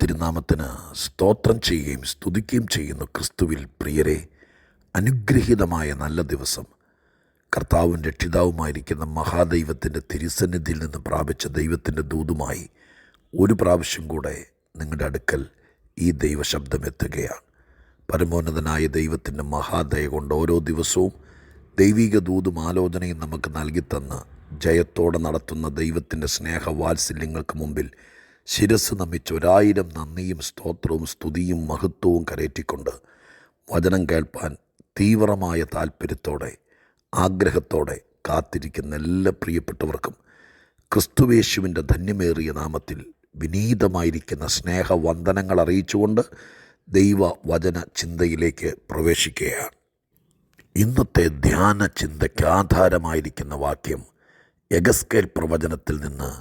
തിരുനാമത്തിന് സ്തോത്രം ചെയ്യുകയും സ്തുതിക്കുകയും ചെയ്യുന്നു. ക്രിസ്തുവിൽ പ്രിയരെ, അനുഗ്രഹീതമായ നല്ല ദിവസം കർത്താവും രക്ഷിതാവുമായിരിക്കുന്ന മഹാദൈവത്തിൻ്റെ തിരുസന്നിധിയിൽ നിന്ന് പ്രാപിച്ച ദൈവത്തിൻ്റെ ദൂതുമായി ഒരു പ്രാവശ്യം കൂടെ നിങ്ങളുടെ അടുക്കൽ ഈ ദൈവശബ്ദം എത്തുകയാണ്. പരമോന്നതനായ ദൈവത്തിൻ്റെ മഹാദയ കൊണ്ട് ഓരോ ദിവസവും ദൈവിക ദൂതും ആലോചനയും നമുക്ക് നൽകിത്തന്ന് ജയത്തോടെ നടത്തുന്ന ദൈവത്തിൻ്റെ സ്നേഹവാത്സല്യങ്ങൾക്ക് മുമ്പിൽ ശിരസ് നമിച്ച് 1000 നന്ദിയും സ്തോത്രവും സ്തുതിയും മഹത്വവും കരേറ്റിക്കൊണ്ട് വചനം കേൾപ്പാൻ തീവ്രമായ താല്പര്യത്തോടെ ആഗ്രഹത്തോടെ കാത്തിരിക്കുന്ന എല്ലാ പ്രിയപ്പെട്ടവർക്കും ക്രിസ്തുവേശുവിൻ്റെ ധന്യമേറിയ നാമത്തിൽ വിനീതമായിരിക്കുന്ന സ്നേഹവന്ദനങ്ങൾ അറിയിച്ചുകൊണ്ട് ദൈവവചന ചിന്തയിലേക്ക് പ്രവേശിക്കുകയാണ്. ഇന്നത്തെ ധ്യാന ചിന്തയ്ക്ക് ആധാരമായിരിക്കുന്ന വാക്യം യെഹെസ്കേൽ പ്രവചനത്തിൽ നിന്ന്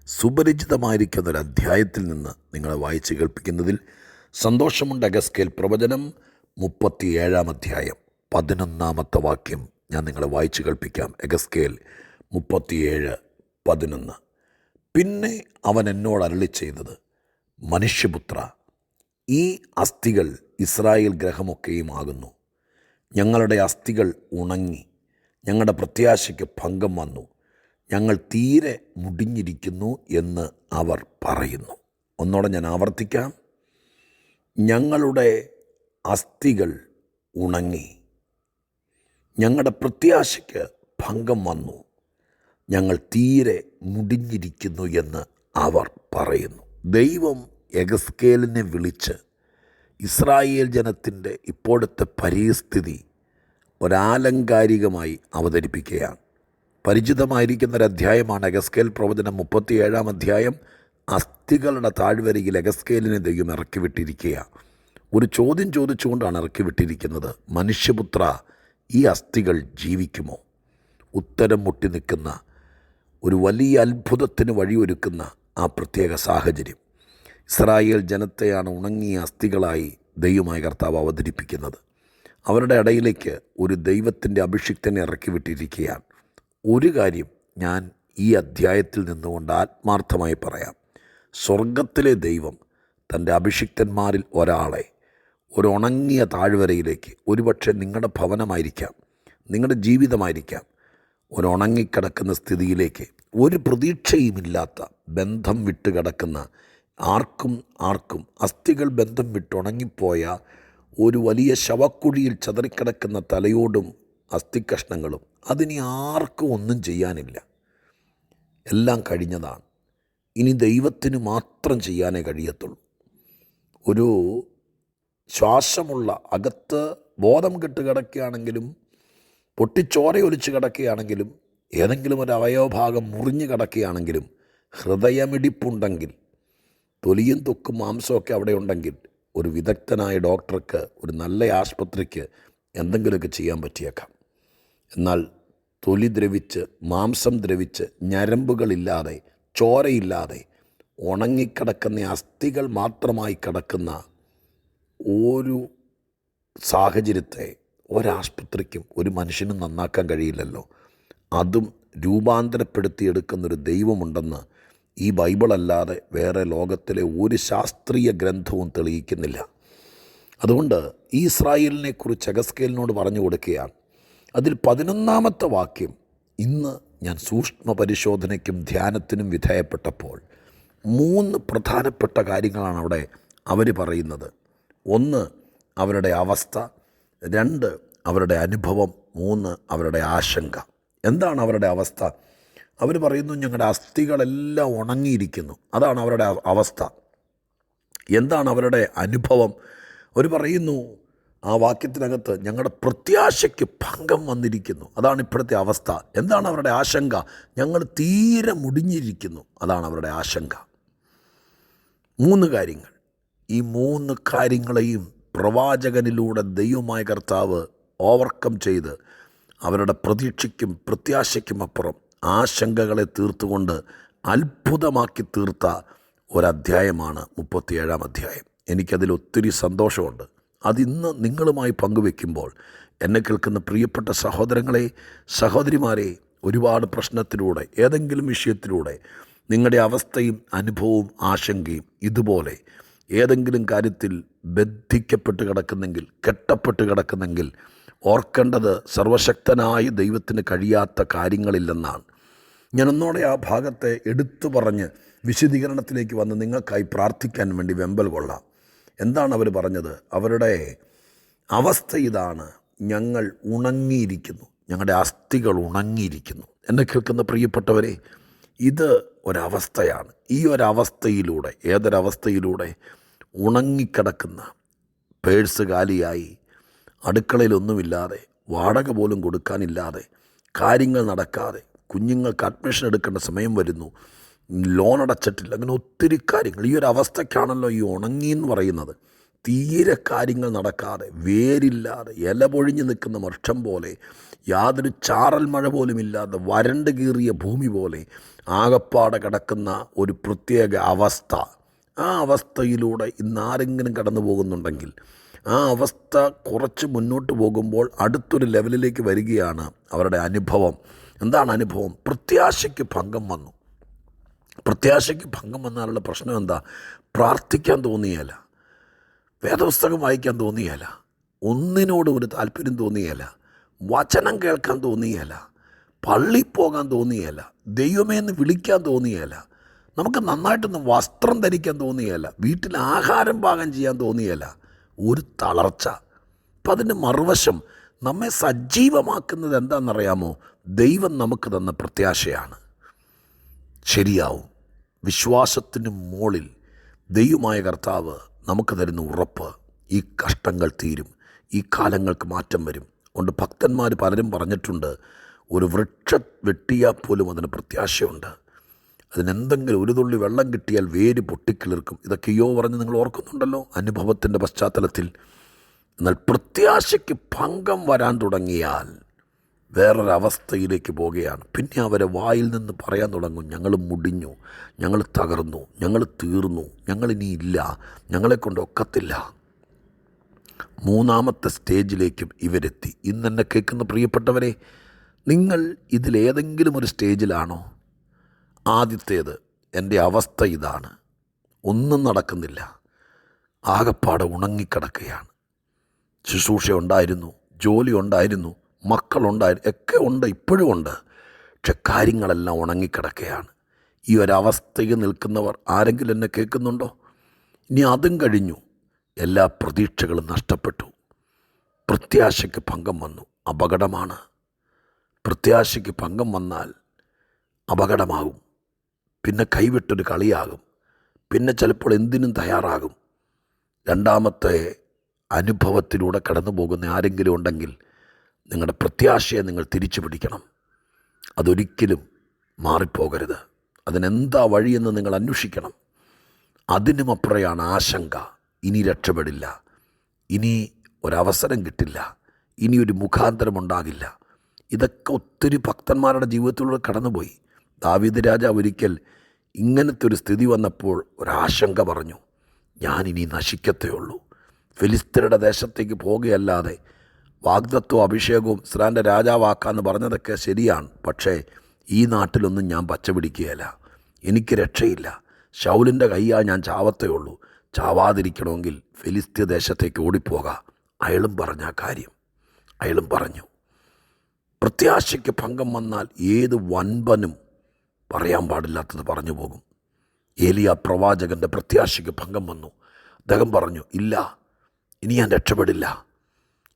സുപരിചിതമായിരിക്കുന്ന ഒരു അധ്യായത്തിൽ നിന്ന് നിങ്ങളെ വായിച്ച് കേൾപ്പിക്കുന്നതിൽ സന്തോഷമുണ്ട്. യെഹെസ്കേൽ പ്രവചനം 37 അധ്യായം 11 വാക്യം ഞാൻ നിങ്ങളെ വായിച്ച് കേൾപ്പിക്കാം. യെഹെസ്കേൽ 37:11. പിന്നെ അവൻ എന്നോട് അരുളി ചെയ്തത്, മനുഷ്യപുത്ര, ഈ അസ്ഥികൾ ഇസ്രായേൽ ഗ്രഹമൊക്കെയും ആകുന്നു. ഞങ്ങളുടെ അസ്ഥികൾ ഉണങ്ങി, ഞങ്ങളുടെ പ്രത്യാശയ്ക്ക് ഭംഗം വന്നു, ഞങ്ങൾ തീരെ മുടിഞ്ഞിരിക്കുന്നു എന്ന് അവർ പറയുന്നു. ഒന്നോടെ ഞാൻ ആവർത്തിക്കാം. ഞങ്ങളുടെ അസ്ഥികൾ ഉണങ്ങി, ഞങ്ങളുടെ പ്രത്യാശയ്ക്ക് ഭംഗം വന്നു, ഞങ്ങൾ തീരെ മുടിഞ്ഞിരിക്കുന്നു എന്ന് അവർ പറയുന്നു. ദൈവം യെഹെസ്കേലിനെ വിളിച്ച് ഇസ്രായേൽ ജനത്തിൻ്റെ ഇപ്പോഴത്തെ പരിസ്ഥിതി ഒരാലങ്കാരികമായി അവതരിപ്പിക്കുകയാണ്. പരിചിതമായിരിക്കുന്നൊരധ്യായമാണ് യെഹെസ്കേൽ പ്രവചനം 37 അധ്യായം. അസ്ഥികളുടെ താഴ്വരയിൽ യെഹെസ്കേലിനെ ദൈവം ഇറക്കി വിട്ടിരിക്കുക. ഒരു ചോദ്യം ചോദിച്ചുകൊണ്ടാണ് ഇറക്കി വിട്ടിരിക്കുന്നത്. മനുഷ്യപുത്ര, ഈ അസ്ഥികൾ ജീവിക്കുമോ? ഉത്തരം മുട്ടി നിൽക്കുന്ന ഒരു വലിയ അത്ഭുതത്തിന് വഴിയൊരുക്കുന്ന ആ പ്രത്യേക സാഹചര്യം. ഇസ്രായേൽ ജനത്തെയാണ് ഉണങ്ങിയ അസ്ഥികളായി ദൈവമായ കർത്താവ് അവതരിപ്പിക്കുന്നത്. അവരുടെ ഇടയിലേക്ക് ഒരു ദൈവത്തിൻ്റെ അഭിഷിക്തനെ ഇറക്കി വിട്ടിരിക്കുകയാണ്. ഒരു കാര്യം ഞാൻ ഈ അധ്യായത്തിൽ നിന്നുകൊണ്ട് ആത്മാർത്ഥമായി പറയാം. സ്വർഗത്തിലെ ദൈവം തൻ്റെ അഭിഷിക്തന്മാരിൽ ഒരാളെ ഒരു ഉണങ്ങിയ താഴ്വരയിലേക്ക്, ഒരുപക്ഷെ നിങ്ങളുടെ ഭവനമായിരിക്കാം, നിങ്ങളുടെ ജീവിതമായിരിക്കാം, ഒരു ഉണങ്ങിക്കിടക്കുന്ന സ്ഥിതിയിലേക്ക്, ഒരു പ്രതീക്ഷയുമില്ലാത്ത ബന്ധം വിട്ട് കിടക്കുന്ന ആർക്കും അസ്ഥികൾ ബന്ധം വിട്ടുണങ്ങിപ്പോയ ഒരു വലിയ ശവക്കുഴിയിൽ ചതറിക്കിടക്കുന്ന തലയോടും അസ്ഥിക്കഷ്ണങ്ങളും, അതിനി ആർക്കും ഒന്നും ചെയ്യാനില്ല. എല്ലാം കഴിഞ്ഞതാണ്. ഇനി ദൈവത്തിന് മാത്രം ചെയ്യാനേ കഴിയത്തുള്ളൂ. ഒരു ശ്വാസമുള്ള, അകത്ത് ബോധം കെട്ട് കിടക്കുകയാണെങ്കിലും, പൊട്ടിച്ചോരയൊലിച്ച് കിടക്കുകയാണെങ്കിലും, ഏതെങ്കിലും ഒരു അവയവഭാഗം മുറിഞ്ഞ് കിടക്കുകയാണെങ്കിലും, ഹൃദയമിടിപ്പുണ്ടെങ്കിൽ, തൊലിയും തൊക്കും മാംസമൊക്കെ അവിടെ ഉണ്ടെങ്കിൽ, ഒരു വിദഗ്ധനായ ഡോക്ടർക്ക്, ഒരു നല്ല ആശുപത്രിക്ക് എന്തെങ്കിലുമൊക്കെ ചെയ്യാൻ പറ്റിയേക്കാം. എന്നാൽ തൊലി ദ്രവിച്ച്, മാംസം ദ്രവിച്ച്, ഞരമ്പുകളില്ലാതെ, ചോരയില്ലാതെ ഉണങ്ങിക്കിടക്കുന്ന അസ്ഥികൾ മാത്രമായി കിടക്കുന്ന ഒരു സാഹചര്യത്തെ ഒരാശുപത്രിക്കും ഒരു മനുഷ്യനും നന്നാക്കാൻ കഴിയില്ലല്ലോ. അതും രൂപാന്തരപ്പെടുത്തിയെടുക്കുന്നൊരു ദൈവമുണ്ടെന്ന് ഈ ബൈബിളല്ലാതെ വേറെ ലോകത്തിലെ ഒരു ശാസ്ത്രീയ ഗ്രന്ഥവും തെളിയിക്കുന്നില്ല. അതുകൊണ്ട് ഈ ഇസ്രായേലിനെക്കുറിച്ച് യെഹെസ്കേലിനോട് പറഞ്ഞു കൊടുക്കുകയാണ്. അതിൽ 11 വാക്യം ഇന്ന് ഞാൻ സൂക്ഷ്മ പരിശോധനയ്ക്കും ധ്യാനത്തിനും വിധേയപ്പെട്ടപ്പോൾ 3 പ്രധാനപ്പെട്ട കാര്യങ്ങളാണ് അവിടെ അവർ പറയുന്നത്. 1 അവരുടെ അവസ്ഥ, 2 അവരുടെ അനുഭവം, 3 അവരുടെ ആശങ്ക. എന്താണ് അവരുടെ അവസ്ഥ? അവർ പറയുന്നു, ഞങ്ങളുടെ അസ്ഥികളെല്ലാം ഉണങ്ങിയിരിക്കുന്നു. അതാണ് അവരുടെ അവസ്ഥ. എന്താണ് അവരുടെ അനുഭവം? അവർ പറയുന്നു ആ വാക്യത്തിനകത്ത്, ഞങ്ങളുടെ പ്രത്യാശയ്ക്ക് ഭംഗം വന്നിരിക്കുന്നു. അതാണ് ഇപ്പോഴത്തെ അവസ്ഥ. എന്താണ് അവരുടെ ആശങ്ക? ഞങ്ങൾ തീരെ മുടിഞ്ഞിരിക്കുന്നു. അതാണ് അവരുടെ ആശങ്ക. 3 കാര്യങ്ങൾ. ഈ 3 കാര്യങ്ങളെയും പ്രവാചകനിലൂടെ ദൈവമായ കർത്താവ് ഓവർകം ചെയ്ത് അവരുടെ പ്രതീക്ഷയ്ക്കും പ്രത്യാശയ്ക്കും അപ്പുറം ആശങ്കകളെ തീർത്തുകൊണ്ട് അത്ഭുതമാക്കി തീർത്ത ഒരധ്യായമാണ് 37 അധ്യായം. എനിക്കതിൽ ഒത്തിരി സന്തോഷമുണ്ട്. അതിന്ന് നിങ്ങളുമായി പങ്കുവെക്കുമ്പോൾ എന്നെ കേൾക്കുന്ന പ്രിയപ്പെട്ട സഹോദരങ്ങളെ, സഹോദരിമാരെ, ഒരുപാട് പ്രശ്നത്തിലൂടെ, ഏതെങ്കിലും വിഷയത്തിലൂടെ നിങ്ങളുടെ അവസ്ഥയും അനുഭവവും ആശങ്കയും ഇതുപോലെ ഏതെങ്കിലും കാര്യത്തിൽ ബന്ധിക്കപ്പെട്ട് കിടക്കുന്നെങ്കിൽ, കെട്ടപ്പെട്ട് കിടക്കുന്നെങ്കിൽ ഓർക്കേണ്ടത് സർവശക്തനായ ദൈവത്തിന് കഴിയാത്ത കാര്യങ്ങളില്ലെന്നാണ്. ഞാനൊന്നോടെ ആ ഭാഗത്തെ എടുത്തു പറഞ്ഞ് വിശദീകരണത്തിലേക്ക് വന്ന് നിങ്ങൾക്കായി പ്രാർത്ഥിക്കാൻ വേണ്ടി വെമ്പൽ കൊള്ളാം. എന്താണ് അവർ പറഞ്ഞത്? അവരുടെ അവസ്ഥ ഇതാണ്: ഞങ്ങൾ ഉണങ്ങിയിരിക്കുന്നു, ഞങ്ങളുടെ അസ്ഥികൾ ഉണങ്ങിയിരിക്കുന്നു. എന്നെ കേൾക്കുന്ന പ്രിയപ്പെട്ടവരെ, ഇത് ഒരവസ്ഥയാണ്. ഈ ഒരവസ്ഥയിലൂടെ, ഏതൊരവസ്ഥയിലൂടെ ഉണങ്ങിക്കിടക്കുന്ന, പേഴ്സ് കാലിയായി, അടുക്കളയിലൊന്നുമില്ലാതെ, വാടക പോലും കൊടുക്കാനില്ലാതെ, കാര്യങ്ങൾ നടക്കാതെ, കുഞ്ഞുങ്ങൾക്ക് അഡ്മിഷൻ എടുക്കേണ്ട സമയം വരുന്നു, ലോൺ അടച്ചിട്ടില്ല, അങ്ങനെ ഒത്തിരി കാര്യങ്ങൾ. ഈ ഒരു അവസ്ഥയ്ക്കാണല്ലോ ഈ ഉണങ്ങി എന്ന് പറയുന്നത്. തീരെ കാര്യങ്ങൾ നടക്കാതെ, വേരില്ലാതെ, ഇല പൊഴിഞ്ഞ് നിൽക്കുന്ന വൃക്ഷം പോലെ, യാതൊരു ചാറൽ മഴ പോലും ഇല്ലാതെ, വരണ്ട് കീറിയ ഭൂമി പോലെ ആകപ്പാടെ കിടക്കുന്ന ഒരു പ്രത്യേക അവസ്ഥ. ആ അവസ്ഥയിലൂടെ ഇന്നാരെങ്കിലും കടന്നു പോകുന്നുണ്ടെങ്കിൽ, ആ അവസ്ഥ കുറച്ച് മുന്നോട്ട് പോകുമ്പോൾ അടുത്തൊരു ലെവലിലേക്ക് വരികയാണ് അവരുടെ അനുഭവം. എന്താണ് അനുഭവം? പ്രത്യാശയ്ക്ക് ഭംഗം വന്നു. പ്രത്യാശയ്ക്ക് ഭംഗം വന്നാലുള്ള പ്രശ്നം എന്താ? പ്രാർത്ഥിക്കാൻ തോന്നിയല്ല, വേദപുസ്തകം വായിക്കാൻ തോന്നിയല്ല, ഒന്നിനോടും ഒരു താല്പര്യം തോന്നിയല്ല, വചനം കേൾക്കാൻ തോന്നിയല്ല, പള്ളി പോകാൻ തോന്നിയല്ല, ദൈവമേ എന്ന് വിളിക്കാൻ തോന്നിയല്ല, നമുക്ക് നന്നായിട്ടൊന്ന് വസ്ത്രം ധരിക്കാൻ തോന്നിയല്ല, വീട്ടിൽ ആഹാരം പാകം ചെയ്യാൻ തോന്നിയല്ല, ഒരു തളർച്ച. അപ്പം അതിൻ്റെ മറുവശം നമ്മെ സജീവമാക്കുന്നത് എന്താണെന്നറിയാമോ? ദൈവം നമുക്ക് തന്ന പ്രത്യാശയാണ്. ശരിയാവും. വിശ്വാസത്തിന് മുകളിൽ ദൈവമായ കർത്താവ് നമുക്ക് തരുന്ന ഉറപ്പ്, ഈ കഷ്ടങ്ങൾ തീരും, ഈ കാലങ്ങൾക്ക് മാറ്റം വരും. അതുകൊണ്ട് ഭക്തന്മാർ പലരും പറഞ്ഞിട്ടുണ്ട്, ഒരു വൃക്ഷം വെട്ടിയാൽ പോലും അതിന് പ്രത്യാശയുണ്ട്. അതിനെന്തെങ്കിലും ഒരു തുള്ളി വെള്ളം കിട്ടിയാൽ വേര് പൊട്ടിക്കിളിർക്കും. ഇതൊക്കെയോ പറഞ്ഞ് നിങ്ങൾ ഓർക്കുന്നുണ്ടല്ലോ അനുഭവത്തിൻ്റെ പശ്ചാത്തലത്തിൽ. എന്നാൽ പ്രത്യാശയ്ക്ക് ഭംഗം വരാൻ തുടങ്ങിയാൽ വേറൊരവസ്ഥയിലേക്ക് പോവുകയാണ്. പിന്നെ അവരെ വായിൽ നിന്ന് പറയാൻ തുടങ്ങും, ഞങ്ങൾ മുടിഞ്ഞു, ഞങ്ങൾ തകർന്നു, ഞങ്ങൾ തീർന്നു, ഞങ്ങളിനിയില്ല, ഞങ്ങളെക്കൊണ്ട് ഒക്കത്തില്ല. മൂന്നാമത്തെ സ്റ്റേജിലേക്കും ഇവരെത്തി. ഇന്നെന്നെ കേൾക്കുന്ന പ്രിയപ്പെട്ടവരെ, നിങ്ങൾ ഇതിലേതെങ്കിലും ഒരു സ്റ്റേജിലാണോ? ആദ്യത്തേത്, എൻ്റെ അവസ്ഥ ഇതാണ്, ഒന്നും നടക്കുന്നില്ല, ആകപ്പാടെ ഉണങ്ങിക്കിടക്കുകയാണ്. ശുശ്രൂഷ ഉണ്ടായിരുന്നു, ജോലി ഉണ്ടായിരുന്നു, മക്കളുണ്ടായിരുന്നു, ഒക്കെ ഉണ്ട്, ഇപ്പോഴും ഉണ്ട്. പക്ഷെ കാര്യങ്ങളെല്ലാം ഉണങ്ങിക്കിടക്കുകയാണ്. ഈ ഒരവസ്ഥയിൽ നിൽക്കുന്നവർ ആരെങ്കിലും എന്നെ കേൾക്കുന്നുണ്ടോ? ഇനി അതും കഴിഞ്ഞു, എല്ലാ പ്രതീക്ഷകളും നഷ്ടപ്പെട്ടു, പ്രത്യാശയ്ക്ക് ഭംഗം വന്നു. അപകടമാണ്. പ്രത്യാശയ്ക്ക് ഭംഗം വന്നാൽ അപകടമാകും. പിന്നെ കൈവിട്ടൊരു കളിയാകും. പിന്നെ ചിലപ്പോൾ എന്തിനും തയ്യാറാകും. രണ്ടാമത്തെ അനുഭവത്തിലൂടെ കടന്നു പോകുന്ന ആരെങ്കിലും ഉണ്ടെങ്കിൽ നിങ്ങളുടെ പ്രത്യാശയെ നിങ്ങൾ തിരിച്ചു പിടിക്കണം. അതൊരിക്കലും മാറിപ്പോകരുത്. അതിനെന്താ വഴിയെന്ന് നിങ്ങൾ അന്വേഷിക്കണം. അതിനുമപ്പുറയാണ് ആശങ്ക. ഇനി രക്ഷപ്പെടില്ല, ഇനി ഒരവസരം കിട്ടില്ല, ഇനി ഒരു മുഖാന്തരമുണ്ടാകില്ല. ഇതൊക്കെ ഒത്തിരി ഭക്തന്മാരുടെ ജീവിതത്തിലൂടെ കടന്നുപോയി. ദാവീദ് രാജാവ് ഒരിക്കൽ ഇങ്ങനത്തെ ഒരു സ്ഥിതി വന്നപ്പോൾ ഒരാശങ്ക പറഞ്ഞു, ഞാനിനി നശിക്കത്തേ ഉള്ളൂ, ഫിലിസ്ത്യരുടെ ദേശത്തേക്ക് പോകുകയല്ലാതെ വാഗ്ദത്വവും അഭിഷേകവും ഇസ്രായേലിൻ്റെ രാജാവാക്കാമെന്ന് പറഞ്ഞതൊക്കെ ശരിയാണ്. പക്ഷേ ഈ നാട്ടിലൊന്നും ഞാൻ പച്ച പിടിക്കുകയില്ല, എനിക്ക് രക്ഷയില്ല, ശൗലിൻ്റെ കയ്യാൽ ഞാൻ ചാവത്തേ ഉള്ളൂ, ചാവാതിരിക്കണമെങ്കിൽ ഫിലിസ്ത്യ ദേശത്തേക്ക് ഓടിപ്പോകാം. അയാളും പറഞ്ഞ ആ കാര്യം അയാളും പറഞ്ഞു. പ്രത്യാശയ്ക്ക് ഭംഗം വന്നാൽ ഏത് വൻപനും പറയാൻ പാടില്ലാത്തത് പറഞ്ഞു പോകും. ഏലിയ പ്രവാചകൻ്റെ പ്രത്യാശയ്ക്ക് ഭംഗം വന്നു. അദ്ദേഹം പറഞ്ഞു, ഇല്ല, ഇനി ഞാൻ രക്ഷപ്പെടില്ല.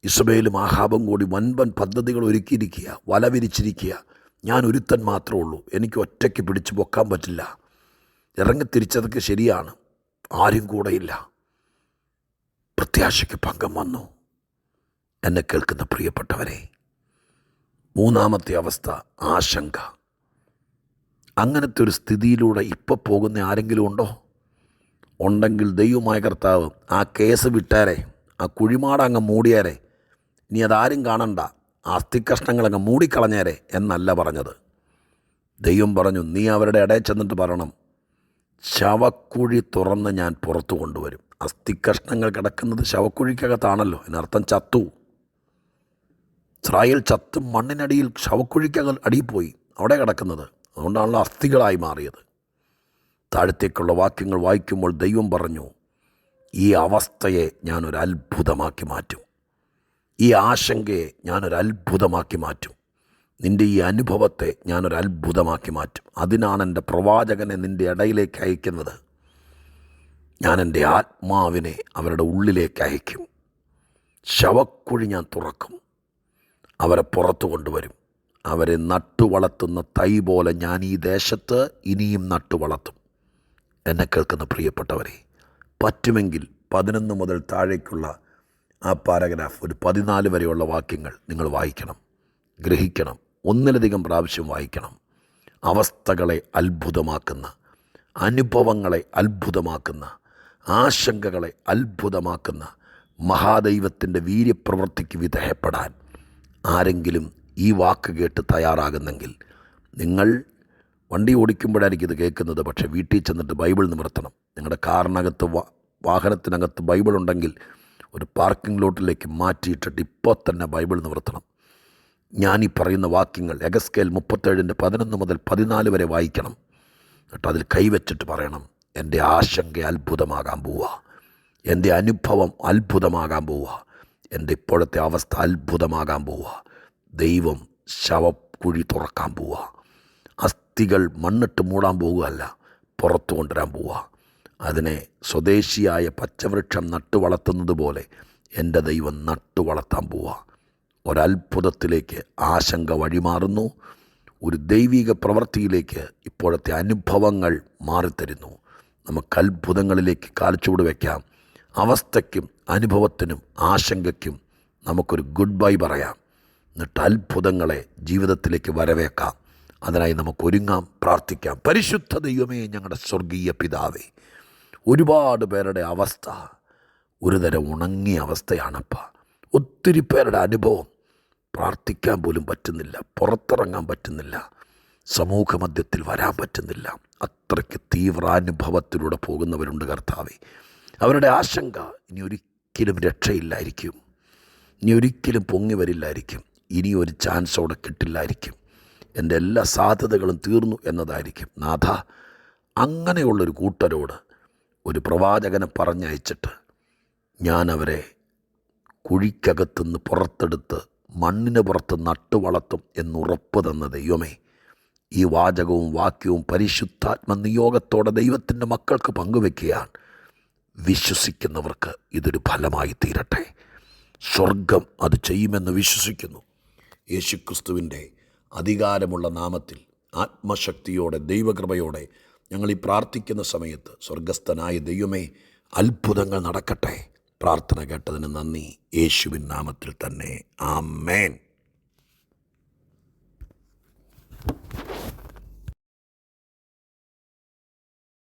ഇസബേലും ആഹാബും കൂടി വൻപൻ പദ്ധതികൾ ഒരുക്കിയിരിക്കുക, വല വിരിച്ചിരിക്കുക, ഞാൻ ഒരുത്തൻ മാത്രമേ ഉള്ളൂ, എനിക്ക് ഒറ്റയ്ക്ക് പിടിച്ചു പൊക്കാൻ പറ്റില്ല. ഇറങ്ങിത്തിരിച്ചതൊക്കെ ശരിയാണ്, ആരും കൂടെയില്ല. പ്രത്യാശയ്ക്ക് ഭംഗം വന്നു. എന്നെ കേൾക്കുന്ന പ്രിയപ്പെട്ടവരെ, മൂന്നാമത്തെ അവസ്ഥ ആശങ്ക. അങ്ങനത്തെ ഒരു സ്ഥിതിയിലൂടെ ഇപ്പോൾ പോകുന്ന ആരെങ്കിലും ഉണ്ടോ? ഉണ്ടെങ്കിൽ ദൈവമായ കർത്താവ് ആ കേസ് വിട്ടേരെ, ആ കുഴിമാട അങ്ങ് മൂടിയേരെ, ഇനി അതാരും കാണണ്ട, ആ അസ്ഥിക്കഷ്ണങ്ങളങ്ങ് മൂടിക്കളഞ്ഞേരെ എന്നല്ല പറഞ്ഞത്. ദൈവം പറഞ്ഞു, നീ അവരുടെ ഇടയിൽ ചെന്നിട്ട് പറയണം, ശവക്കുഴി തുറന്ന് ഞാൻ പുറത്തു കൊണ്ടുവരും. അസ്ഥിക്കഷ്ണങ്ങൾ കിടക്കുന്നത് ശവക്കുഴിക്കകത്താണല്ലോ, അതിനർത്ഥം ചത്തു. ഇസ്രായേൽ ചത്ത് മണ്ണിനടിയിൽ ശവക്കുഴിക്കകൽ അടിയിൽ പോയി, അവിടെ കിടക്കുന്നത്. അതുകൊണ്ടാണല്ലോ അസ്ഥികളായി മാറിയത്. താഴത്തേക്കുള്ള വാക്യങ്ങൾ വായിക്കുമ്പോൾ ദൈവം പറഞ്ഞു, ഈ അവസ്ഥയെ ഞാനൊരു അത്ഭുതമാക്കി മാറ്റും. ഈ ആശങ്കയെ ഞാനൊരു അത്ഭുതമാക്കി മാറ്റും. നിൻ്റെ ഈ അനുഭവത്തെ ഞാനൊരു അത്ഭുതമാക്കി മാറ്റും. അതിനാണ് എൻ്റെ പ്രവാചകനെ നിൻ്റെ ഇടയിലേക്ക് അയക്കുന്നത്. ഞാൻ എൻ്റെ ആത്മാവിനെ അവരുടെ ഉള്ളിലേക്ക് അയക്കും. ശവക്കുഴി ഞാൻ തുറക്കും. അവരെ പുറത്തു കൊണ്ടുവരും. അവരെ നട്ടുവളർത്തുന്ന തൈ പോലെ ഞാൻ ഈ ദേശത്ത് ഇനിയും നട്ടുവളർത്തും. എന്നെ കേൾക്കുന്ന പ്രിയപ്പെട്ടവരെ, പറ്റുമെങ്കിൽ 11 മുതൽ താഴേക്കുള്ള ആ പാരഗ്രാഫ് ഒരു 14 വരെയുള്ള വാക്യങ്ങൾ നിങ്ങൾ വായിക്കണം, ഗ്രഹിക്കണം, ഒന്നിലധികം പ്രാവശ്യം വായിക്കണം. അവസ്ഥകളെ അത്ഭുതമാക്കുന്ന, അനുഭവങ്ങളെ അത്ഭുതമാക്കുന്ന, ആശങ്കകളെ അത്ഭുതമാക്കുന്ന മഹാദൈവത്തിൻ്റെ വീര്യപ്രവൃത്തിക്ക് വിധേയപ്പെടാൻ ആരെങ്കിലും ഈ വാക്ക് കേട്ട് തയ്യാറാകുന്നെങ്കിൽ, നിങ്ങൾ വണ്ടി ഓടിക്കുമ്പോഴായിരിക്കും ഇത് കേൾക്കുന്നത്, പക്ഷേ വീട്ടിൽ ചെന്നിട്ട് ബൈബിൾ നിവർത്തണം. നിങ്ങളുടെ കാറിനകത്ത് വാഹനത്തിനകത്ത് ബൈബിൾ ഉണ്ടെങ്കിൽ ഒരു പാർക്കിംഗ് ലോട്ടിലേക്ക് മാറ്റിയിട്ടിട്ട് ഇപ്പോൾ തന്നെ ബൈബിൾ നിവർത്തണം. ഞാനീ പറയുന്ന വാക്യങ്ങൾ എഗസ്കേൽ 37:11 മുതൽ 14 വരെ വായിക്കണം. എന്നിട്ട് അതിൽ കൈവച്ചിട്ട് പറയണം, എൻ്റെ ആശങ്ക അത്ഭുതമാകാൻ പോവുക, എൻ്റെ അനുഭവം അത്ഭുതമാകാൻ പോവുക, എൻ്റെ ഇപ്പോഴത്തെ അവസ്ഥ അത്ഭുതമാകാൻ പോവുക. ദൈവം ശവക്കുഴി തുറക്കാൻ പോവുക. അസ്ഥികൾ മണ്ണിട്ട് മൂടാൻ പോവുകയല്ല, പുറത്തു കൊണ്ടുവരാൻ പോവുക. അതിനെ സ്വദേശിയായ പച്ചവൃക്ഷം നട്ടുവളർത്തുന്നത് പോലെ എൻ്റെ ദൈവം നട്ടുവളർത്താൻ പോവുക. ഒരത്ഭുതത്തിലേക്ക് ആശങ്ക വഴിമാറുന്നു. ഒരു ദൈവിക പ്രവൃത്തിയിലേക്ക് ഇപ്പോഴത്തെ അനുഭവങ്ങൾ മാറിത്തരുന്നു. നമുക്ക് അത്ഭുതങ്ങളിലേക്ക് കാൽച്ചുവട് വയ്ക്കാം. അവസ്ഥയ്ക്കും അനുഭവത്തിനും ആശങ്കയ്ക്കും നമുക്കൊരു ഗുഡ് ബൈ പറയാം. എന്നിട്ട് അത്ഭുതങ്ങളെ ജീവിതത്തിലേക്ക് വരവേക്കാം. അതിനായി നമുക്ക് ഒരുങ്ങാം, പ്രാർത്ഥിക്കാം. പരിശുദ്ധ ദൈവമേ, ഞങ്ങളുടെ സ്വർഗീയ പിതാവേ, ഒരുപാട് പേരുടെ അവസ്ഥ ഒരുതരം ഉണങ്ങിയ അവസ്ഥയാണപ്പ. ഒത്തിരി പേരുടെ അനുഭവം പ്രാർത്ഥിക്കാൻ പോലും പറ്റുന്നില്ല, പുറത്തിറങ്ങാൻ പറ്റുന്നില്ല, സമൂഹമധ്യത്തിൽ വരാൻ പറ്റുന്നില്ല. അത്രയ്ക്ക് തീവ്രാനുഭവത്തിലൂടെ പോകുന്നവരുണ്ട് കർത്താവേ. അവരുടെ ആശങ്ക ഇനി ഒരിക്കലും രക്ഷയില്ലായിരിക്കും, ഇനി ഒരിക്കലും പൊങ്ങി വരില്ലായിരിക്കും, ഇനി ഒരു ചാൻസ് അവിടെ കിട്ടില്ലായിരിക്കും, എൻ്റെ എല്ലാ സാധ്യതകളും തീർന്നു എന്നതായിരിക്കും. നാഥ, അങ്ങനെയുള്ളൊരു കൂട്ടരോട് ഒരു പ്രവാചകനെ പറഞ്ഞയച്ചിട്ട് ഞാൻ അവരെ കുഴിക്കകത്തുനിന്ന് പുറത്തെടുത്ത് മണ്ണിന് പുറത്ത് നട്ടുവളർത്തും എന്നുറപ്പ് തന്ന ദൈവമേ, ഈ വാചകവും വാക്യവും പരിശുദ്ധാത്മ നിയോഗത്തോടെ ദൈവത്തിൻ്റെ മക്കൾക്ക് പങ്കുവെക്കുകയാണ്. വിശ്വസിക്കുന്നവർക്ക് ഇതൊരു ഫലമായി തീരട്ടെ. സ്വർഗം അത് ചെയ്യുമെന്ന് വിശ്വസിക്കുന്നു. യേശുക്രിസ്തുവിൻ്റെ അധികാരമുള്ള നാമത്തിൽ ആത്മശക്തിയോടെ ദൈവകൃപയോടെ ഞങ്ങൾ ഈ പ്രാർത്ഥിക്കുന്ന സമയത്ത് സ്വർഗസ്ഥനായ ദൈവമേ, അത്ഭുതങ്ങൾ നടക്കട്ടെ. പ്രാർത്ഥന കേട്ടതിന് നന്ദി. യേശുവിൻ നാമത്തിൽ തന്നെ. ആമേൻ.